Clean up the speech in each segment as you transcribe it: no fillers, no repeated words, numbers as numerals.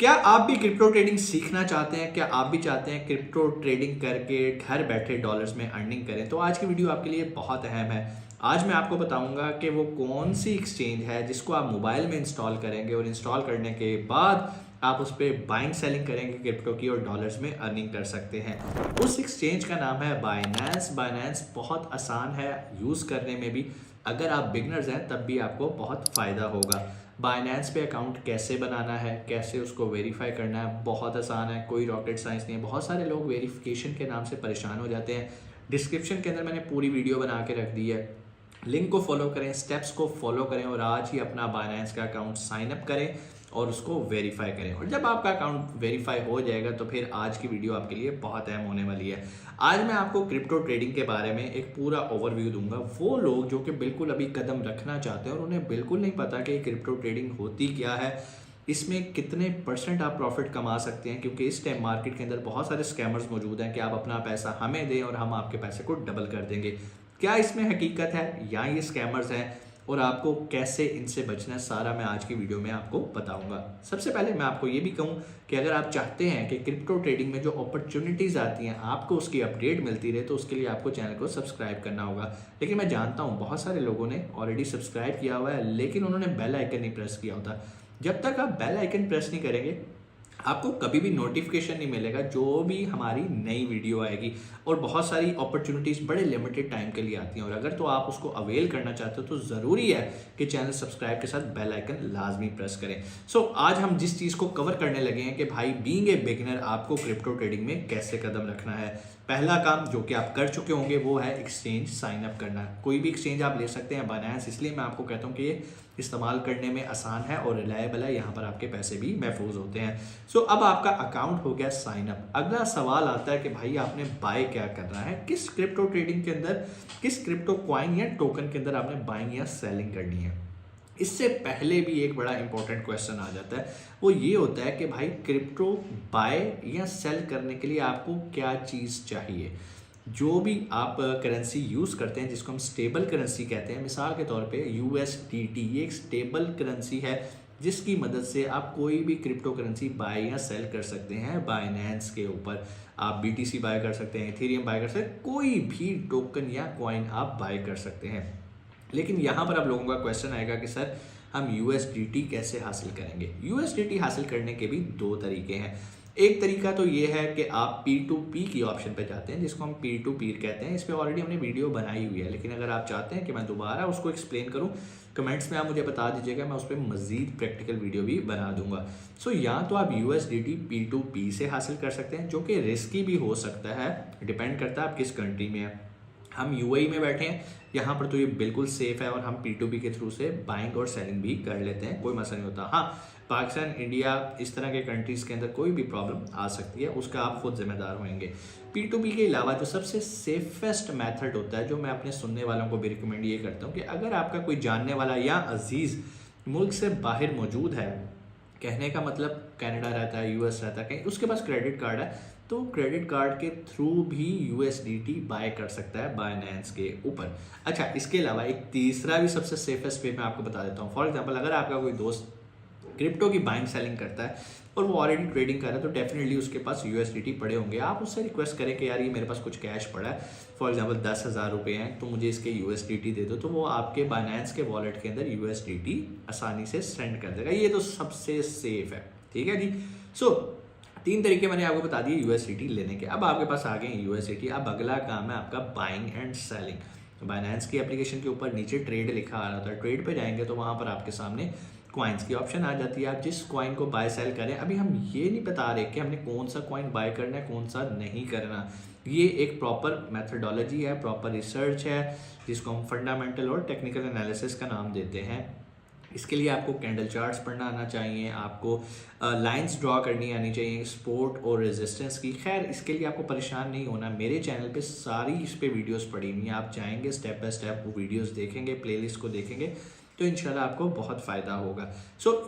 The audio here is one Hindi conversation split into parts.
क्या आप भी क्रिप्टो ट्रेडिंग सीखना चाहते हैं? क्या आप भी चाहते हैं क्रिप्टो ट्रेडिंग करके घर बैठे डॉलर्स में अर्निंग करें? तो आज की वीडियो आपके लिए बहुत अहम है। आज मैं आपको बताऊंगा कि वो कौन सी एक्सचेंज है जिसको आप मोबाइल में इंस्टॉल करेंगे और इंस्टॉल करने के बाद आप उस पर बाइंग सेलिंग करेंगे क्रिप्टो की और डॉलर्स में अर्निंग कर सकते हैं। उस एक्सचेंज का नाम है बाइनेंस। बाइनेंस बहुत आसान है यूज़ करने में भी। अगर आप बिगनर्स हैं तब भी आपको बहुत फ़ायदा होगा। बाइनेंस पे अकाउंट कैसे बनाना है, कैसे उसको वेरीफाई करना है, बहुत आसान है, कोई रॉकेट साइंस नहीं है। बहुत सारे लोग वेरिफिकेशन के नाम से परेशान हो जाते हैं। डिस्क्रिप्शन के अंदर मैंने पूरी वीडियो बना के रख दी है, लिंक को फॉलो करें, स्टेप्स को फॉलो करें और आज ही अपना बाइनेंस का अकाउंट साइन अप करें और उसको वेरीफाई करें। और जब आपका अकाउंट वेरीफाई हो जाएगा तो फिर आज की वीडियो आपके लिए बहुत अहम होने वाली है। आज मैं आपको क्रिप्टो ट्रेडिंग के बारे में एक पूरा ओवरव्यू दूंगा। वो लोग जो कि बिल्कुल अभी कदम रखना चाहते हैं और उन्हें बिल्कुल नहीं पता कि क्रिप्टो ट्रेडिंग होती क्या है, इसमें कितने % आप प्रॉफिट कमा सकते हैं, क्योंकि इस टाइम मार्केट के अंदर बहुत सारे स्कैमर्स मौजूद हैं कि आप अपना पैसा हमें दें और हम आपके पैसे को डबल कर देंगे। क्या इसमें हकीकत है या ये स्कैमर्स हैं और आपको कैसे इनसे बचना है, सारा मैं आज की वीडियो में आपको बताऊंगा। सबसे पहले मैं आपको ये भी कहूँ कि अगर आप चाहते हैं कि क्रिप्टो ट्रेडिंग में जो अपॉर्चुनिटीज़ आती हैं आपको उसकी अपडेट मिलती रहे तो उसके लिए आपको चैनल को सब्सक्राइब करना होगा। लेकिन मैं जानता हूँ बहुत सारे लोगों ने ऑलरेडी सब्सक्राइब किया हुआ है लेकिन उन्होंने बेल आइकन नहीं प्रेस किया होता। जब तक आप बेल आइकन प्रेस नहीं करेंगे आपको कभी भी नोटिफिकेशन नहीं मिलेगा जो भी हमारी नई वीडियो आएगी। और बहुत सारी अपॉर्चुनिटीज़ बड़े लिमिटेड टाइम के लिए आती हैं और अगर तो आप उसको अवेल करना चाहते हो तो ज़रूरी है कि चैनल सब्सक्राइब के साथ बेल आइकन लाजमी प्रेस करें। आज हम जिस चीज़ को कवर करने लगे हैं कि भाई बीइंग ए बिगिनर आपको क्रिप्टो ट्रेडिंग में कैसे कदम रखना है। पहला काम जो कि आप कर चुके होंगे वो है एक्सचेंज साइन अप करना। कोई भी एक्सचेंज आप ले सकते हैं बाइनेंस, इसलिए मैं आपको कहता हूँ कि ये इस्तेमाल करने में आसान है और रिलायबल है। यहाँ पर आपके पैसे भी महफूज होते हैं। अब आपका अकाउंट हो गया साइन अप। अगला सवाल आता है कि भाई आपने बाय क्या करना है, किस क्रिप्टो ट्रेडिंग के अंदर, किस क्रिप्टो कॉइन या टोकन के अंदर आपने बाइंग या सेलिंग करनी है। इससे पहले भी एक बड़ा इंपॉर्टेंट क्वेश्चन आ जाता है, वो ये होता है कि भाई क्रिप्टो बाय या सेल करने के लिए आपको क्या चीज़ चाहिए। जो भी आप करेंसी यूज़ करते हैं जिसको हम स्टेबल करेंसी कहते हैं, मिसाल के तौर पे USDT, ये एक स्टेबल करेंसी है जिसकी मदद से आप कोई भी क्रिप्टो करेंसी बाय या सेल कर सकते हैं बाइनेंस के ऊपर। आप BTC बाय कर सकते हैं, इथेरियम बाय कर सकते हैं, कोई भी टोकन या कॉइन आप बाय कर सकते हैं। लेकिन यहाँ पर आप लोगों का क्वेश्चन आएगा कि सर हम USDT कैसे हासिल करेंगे। USDT हासिल करने के भी दो तरीके हैं। एक तरीका तो ये है कि आप P2P की ऑप्शन पे जाते हैं जिसको हम पीर टू पीर कहते हैं। इस पर ऑलरेडी हमने वीडियो बनाई हुई है, लेकिन अगर आप चाहते हैं कि मैं दोबारा उसको एक्सप्लेन करूं कमेंट्स में आप मुझे बता दीजिएगा, मैं उस पर मजीद प्रैक्टिकल वीडियो भी बना दूंगा। या तो आप USDT P2P से हासिल कर सकते हैं जो कि रिस्की भी हो सकता है, डिपेंड करता है आप किस कंट्री में हैं। हम UAE में बैठे हैं, यहाँ पर तो ये बिल्कुल सेफ है और हम P2P के थ्रू से बाइंग और सेलिंग भी कर लेते हैं, कोई मसला नहीं होता। हाँ, पाकिस्तान, इंडिया, इस तरह के कंट्रीज़ के अंदर कोई भी प्रॉब्लम आ सकती है, उसका आप खुद जिम्मेदार होंगे। P2P के अलावा जो सबसे सेफेस्ट मेथड होता है, जो मैं अपने सुनने वालों को भी रिकमेंड ये करता हूँ कि अगर आपका कोई जानने वाला या अजीज़ मुल्क से बाहर मौजूद है, कहने का मतलब कनाडा रहता है, US रहता है, कहीं उसके पास क्रेडिट कार्ड है, तो क्रेडिट कार्ड के थ्रू भी USDT बाय कर सकता है बाइनेंस के ऊपर। अच्छा, इसके अलावा एक तीसरा भी सबसे सेफेस्ट वे मैं आपको बता देता हूँ। फॉर एग्जांपल, अगर आपका कोई दोस्त क्रिप्टो की बाइंग सेलिंग करता है और वो ऑलरेडी ट्रेडिंग कर रहा है तो डेफिनेटली उसके पास USDT पड़े होंगे। आप उससे रिक्वेस्ट करें कि यार ये मेरे पास कुछ कैश पड़ा है, फॉर एग्जांपल 10,000 रुपये हैं, तो मुझे इसके USDT दे दो, तो वो आपके बाइनेंस के वॉलेट के अंदर USDT आसानी से सेंड कर देगा। ये तो सबसे सेफ है, ठीक है जी। तीन तरीके मैंने आपको बता दिए USDT लेने के। अब आपके पास आ गए USDT। अब अगला काम है आपका बाइंग एंड सेलिंग। बाइनेंस की एप्लीकेशन के ऊपर नीचे ट्रेड लिखा आ रहा था, ट्रेड पे जाएंगे तो वहाँ पर आपके सामने कॉइन्स की ऑप्शन आ जाती है। आप जिस कॉइन को बाय सेल करें, अभी हम ये नहीं बता रहे कि हमने कौन सा कॉइन बाय करना है कौन सा नहीं करना। ये एक प्रॉपर मेथडोलॉजी है, प्रॉपर रिसर्च है जिसको हम फंडामेंटल और टेक्निकल एनालिसिस का नाम देते हैं। इसके लिए आपको कैंडल चार्ट्स पढ़ना आना चाहिए, आपको लाइंस ड्रॉ करनी आनी चाहिए, सपोर्ट और रेजिस्टेंस की। खैर, इसके लिए आपको परेशान नहीं होना, मेरे चैनल पे सारी इस पे वीडियोस पड़ी हुई हैं। आप जाएंगे स्टेप बाय स्टेप वो वीडियोस देखेंगे, प्लेलिस्ट को देखेंगे तो इंशाल्लाह आपको बहुत फ़ायदा होगा।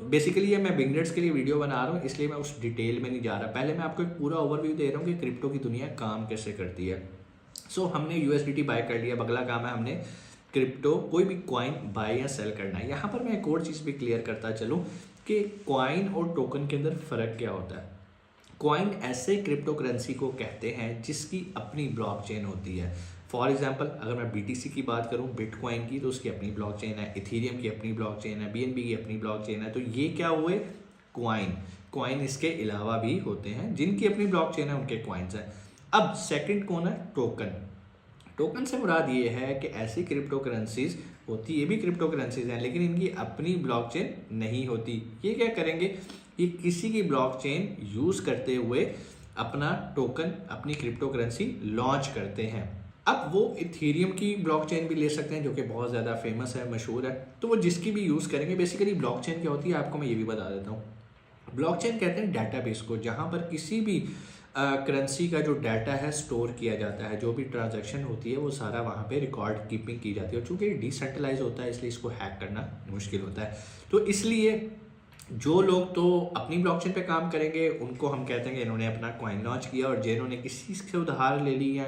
बेसिकली ये मैं बिगनर्स के लिए वीडियो बना रहा हूँ, इसलिए मैं उस डिटेल में नहीं जा रहा। पहले मैं आपको एक पूरा ओवरव्यू दे रहा हूँ कि क्रिप्टो की दुनिया काम कैसे करती है। हमने USDT बाय कर लिया। अगला काम है हमने क्रिप्टो कोई भी कॉइन बाय या सेल करना है। यहाँ पर मैं एक और चीज़ भी क्लियर करता चलूँ कि कॉइन और टोकन के अंदर फ़र्क क्या होता है। कॉइन ऐसे क्रिप्टो करेंसी को कहते हैं जिसकी अपनी ब्लॉकचेन होती है। फॉर एग्जांपल अगर मैं BTC की बात करूं, बिटकॉइन की, तो उसकी अपनी ब्लॉकचेन है, इथेरियम की अपनी ब्लॉकचेन है, BNB की अपनी ब्लॉकचेन है। तो ये क्या हुए कॉइन इसके अलावा भी होते हैं जिनकी अपनी ब्लॉकचेन है, उनके कॉइन्स हैं। अब सेकंड कौन है, टोकन से मुराद ये है कि ऐसी क्रिप्टो करेंसीज होती, ये भी क्रिप्टो करेंसीज हैं लेकिन इनकी अपनी ब्लॉकचेन नहीं होती। ये क्या करेंगे, ये किसी की ब्लॉकचेन यूज़ करते हुए अपना टोकन, अपनी क्रिप्टो करेंसी लॉन्च करते हैं। अब वो इथेरियम की ब्लॉकचेन भी ले सकते हैं जो कि बहुत ज़्यादा फेमस है, मशहूर है, तो वो जिसकी भी यूज़ करेंगे। बेसिकली ब्लॉकचेन क्या होती है आपको मैं ये भी बता देता हूँ। ब्लॉकचेन कहते हैं डाटाबेस को, जहाँ पर किसी भी करेंसी का जो डाटा है स्टोर किया जाता है, जो भी ट्रांजैक्शन होती है वो सारा वहाँ पे रिकॉर्ड कीपिंग की जाती है। और चूँकि डिसेंट्रलाइज होता है इसलिए इसको हैक करना मुश्किल होता है। तो इसलिए जो लोग तो अपनी ब्लॉकचेन पे काम करेंगे उनको हम कहते हैं कि इन्होंने अपना कॉइन लॉन्च किया, और जिन्होंने किसी से उधार ले ली या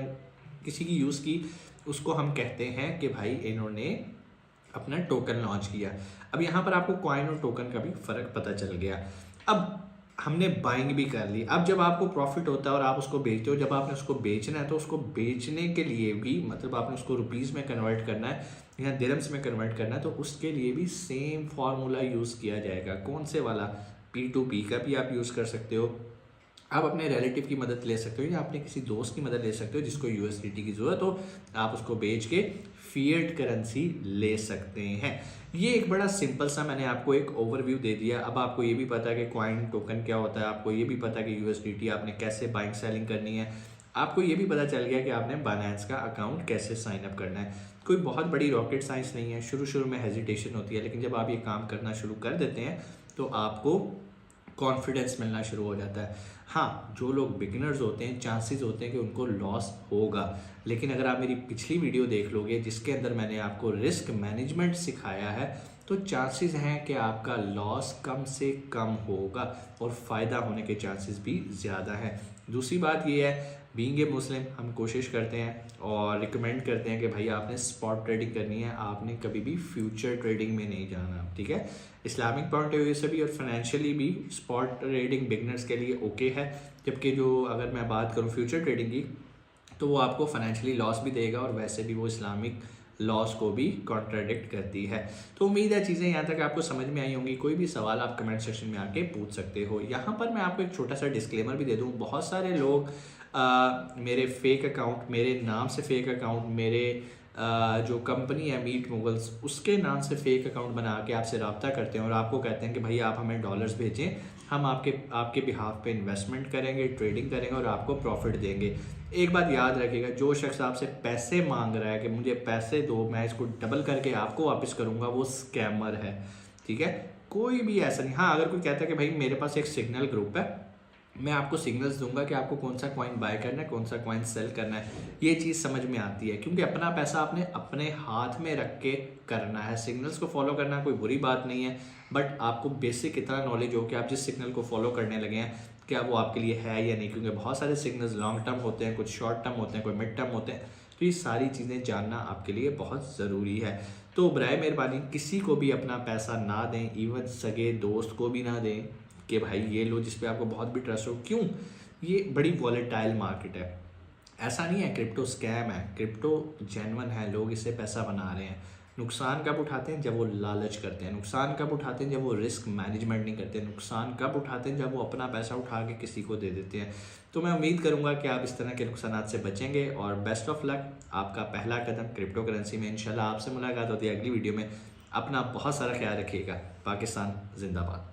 किसी की यूज़ की उसको हम कहते हैं कि भाई इन्होंने अपना टोकन लॉन्च किया। अब यहाँ पर आपको कॉइन और टोकन का भी फ़र्क पता चल गया। अब हमने बाइंग भी कर ली। अब जब आपको प्रॉफिट होता है और आप उसको बेचते हो, जब आपने उसको बेचना है तो उसको बेचने के लिए भी, मतलब आपने उसको रुपीज़ में कन्वर्ट करना है या दिरहम्स में कन्वर्ट करना है, तो उसके लिए भी सेम फार्मूला यूज़ किया जाएगा। कौन से वाला, P2P का भी आप यूज़ कर सकते हो, आप अपने रिलेटिव की मदद ले सकते हो या अपने किसी दोस्त की मदद ले सकते हो जिसको USDT की ज़रूरत हो, आप उसको बेच के फिएट करेंसी ले सकते हैं। ये एक बड़ा सिंपल सा मैंने आपको एक ओवरव्यू दे दिया। अब आपको ये भी पता है कि कॉइन टोकन क्या होता है, आपको ये भी पता है कि USDT आपने कैसे बाइंग सेलिंग करनी है, आपको ये भी पता चल गया कि आपने बाइनेंस का अकाउंट कैसे साइन अप करना है। कोई बहुत बड़ी रॉकेट साइंस नहीं है, शुरू में हेजिटेशन होती है लेकिन जब आप ये काम करना शुरू कर देते हैं तो आपको कॉन्फिडेंस मिलना शुरू हो जाता है। हाँ, जो लोग बिगिनर्स होते हैं चांसेस होते हैं कि उनको लॉस होगा, लेकिन अगर आप मेरी पिछली वीडियो देख लोगे जिसके अंदर मैंने आपको रिस्क मैनेजमेंट सिखाया है, तो चांसेस हैं कि आपका लॉस कम से कम होगा और फ़ायदा होने के चांसेस भी ज़्यादा हैं। दूसरी बात ये है, बीइंग ए मुस्लिम हम कोशिश करते हैं और रिकमेंड करते हैं कि भाई आपने स्पॉट ट्रेडिंग करनी है, आपने कभी भी फ्यूचर ट्रेडिंग में नहीं जाना, ठीक है। इस्लामिक पॉइंट ऑफ व्यू से भी और फाइनेंशियली भी स्पॉट ट्रेडिंग बिगनर्स के लिए ओके है, जबकि जो अगर मैं बात करूँ फ्यूचर ट्रेडिंग की तो वो आपको फाइनेंशियली लॉस भी देगा और वैसे भी वो इस्लामिक लॉस को भी कॉन्ट्राडिक्ट करती है। तो उम्मीद है चीज़ें यहाँ तक आपको समझ में आई होंगी। कोई भी सवाल आप कमेंट सेक्शन में आके पूछ सकते हो। यहाँ पर मैं आपको एक छोटा सा डिस्क्लेमर भी दे दूँ, बहुत सारे लोग मेरे फेक अकाउंट, मेरे नाम से फेक अकाउंट, मेरे जो कंपनी है मीट मुगल्स उसके नाम से फेक अकाउंट बना के आपसे रब्ता करते हैं और आपको कहते हैं कि भाई आप हमें डॉलर्स भेजें, हम आपके बिहाफ पे इन्वेस्टमेंट करेंगे, ट्रेडिंग करेंगे और आपको प्रॉफिट देंगे। एक बात याद रखिएगा, जो शख्स आपसे पैसे मांग रहा है कि मुझे पैसे दो मैं इसको डबल करके आपको वापस करूंगा, वो स्कैमर है, ठीक है। कोई भी ऐसा नहीं। हाँ, अगर कोई कहता है कि भाई मेरे पास एक सिग्नल ग्रुप है, मैं आपको सिग्नल्स दूंगा कि आपको कौन सा कॉइन बाय करना है, कौन सा कॉइन सेल करना है, ये चीज़ समझ में आती है क्योंकि अपना पैसा आपने अपने हाथ में रख के करना है। सिग्नल्स को फॉलो करना कोई बुरी बात नहीं है, बट आपको बेसिक इतना नॉलेज हो कि आप जिस सिग्नल को फॉलो करने लगे हैं क्या वो आपके लिए है या नहीं, क्योंकि बहुत सारे सिग्नल्स लॉन्ग टर्म होते हैं, कुछ शॉर्ट टर्म होते हैं, कोई मिड टर्म होते हैं। तो ये सारी चीज़ें जानना आपके लिए बहुत ज़रूरी है। तो बराए मेहरबानी किसी को भी अपना पैसा ना दें, इवन सगे दोस्त को भी ना दें कि भाई ये लो जिस पे आपको बहुत भी ट्रस्ट हो। क्यों? ये बड़ी वॉलेटाइल मार्केट है। ऐसा नहीं है क्रिप्टो स्कैम है, क्रिप्टो जेन्युइन है, लोग इससे पैसा बना रहे हैं। नुकसान कब उठाते हैं? जब वो लालच करते हैं। नुकसान कब उठाते हैं? जब वो रिस्क मैनेजमेंट नहीं करते। नुकसान कब उठाते हैं? जब वो अपना पैसा उठा के किसी को दे देते हैं। तो मैं उम्मीद करूंगा कि आप इस तरह के नुकसान से बचेंगे और बेस्ट ऑफ लक। आपका पहला कदम क्रिप्टो करेंसी में। इंशाल्लाह आपसे मुलाकात होती है अगली वीडियो में। अपना बहुत सारा ख्याल रखिएगा। पाकिस्तान जिंदाबाद।